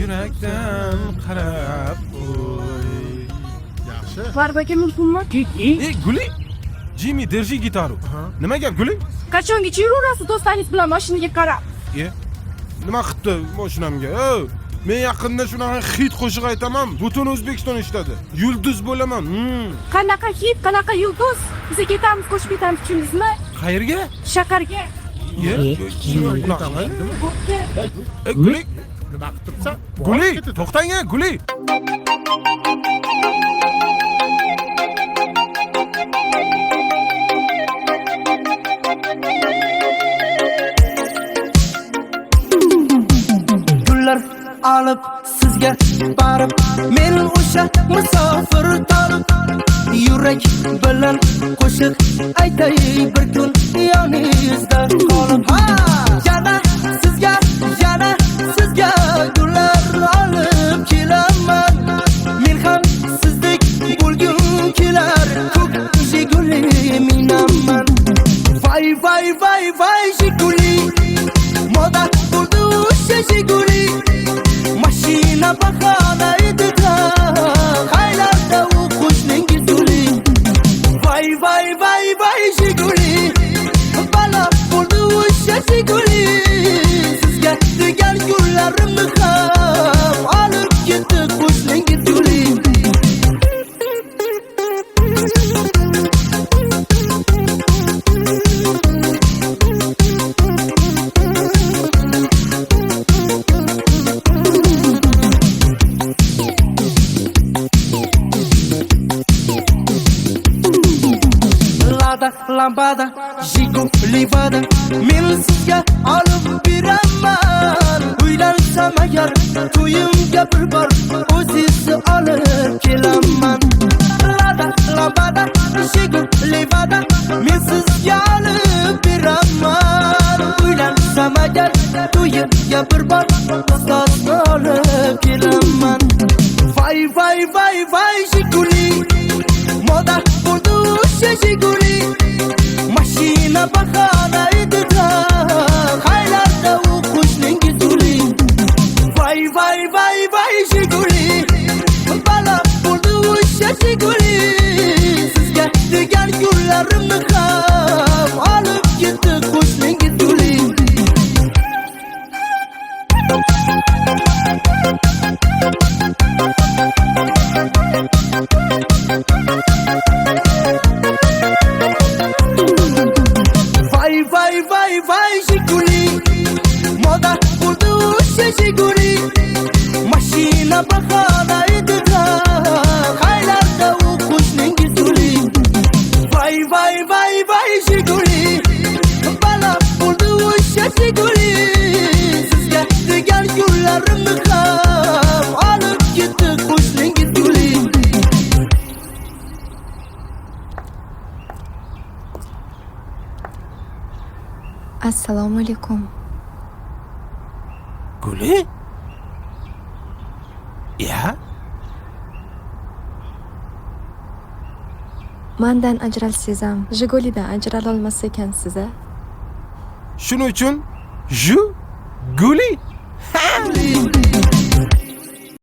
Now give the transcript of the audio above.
yurakdan qarab qo'y. Yaxshi. Barbaga mumkinmi? Guli, Jimmy держи gitaru. Nima gap Guli? Qachongacha yuraverasiz do'stlaringiz bilan mashinaga qarab? Nima qilibdi mashinamga? Men yaqinda shunaqa hit qo'shiq aytaman, butun O'zbekiston eshitadi. Yulduz bo'laman. Qanaqa hit, qanaqa yulduz? Biz ketamiz, qo'shib ketamiz, tushundingizmi? Qayerga? Shaharga. Guli, Nima qilib turibsan? Guli, to'xtang, Guli. Gullar olib sizga borib, men o'sha musofir tolib, yurak bilan qo'shiq aytay bir kun yoningizda qolib. Yana sizga gullar olib kelaman, men ham sizdek bo'lgum kelar, ko'k Jiguli minaman. Vay vay vay vay Jiguli, moda bo'ldi o'sha Jiguli, mashina bahona edi haylarda u qo'shning Jiguli. Vay vay vay vay Jiguli, balo bo'ldi o'sha Jiguli, sizga degan gullarimni ham olib ketdi qo'shning Jiguli. Lambada, Jiguli vada, men sizga olib beraman. Uylansam agar to'yimga bir bor o'zingizni olib kelaman. Lambada, Jiguli vada, men sizga olib beraman. Uylansam agar to'yimga bir bor o'zingizni olib kelaman. Vay vay vay vay Jiguli, moda bo'ldi o'sha Jiguli, mashina bahona edi haylarda u qo'shning Jiguli. Vay vay vay vay Jiguli, balo bo'ldi o'sha Jiguli, sizga degan gullarimni ham olib ketdi qo'shning Jiguli. Vay vay vay vay Jiguli, moda bo'ldi o'sha Jiguli, mashina bahona edi haylarda u qo'shning Jiguli. Vay vay vay vay Jiguli, balo bo'ldi o'sha Jiguli, sizga degan gullarimni ham olib ketdi qo'shning Jiguli. Assalomu alaykum. Guli? Mendan ajralsangiz ham Jigulidan ajrala olmas ekansiz a? Shuning uchun Guli?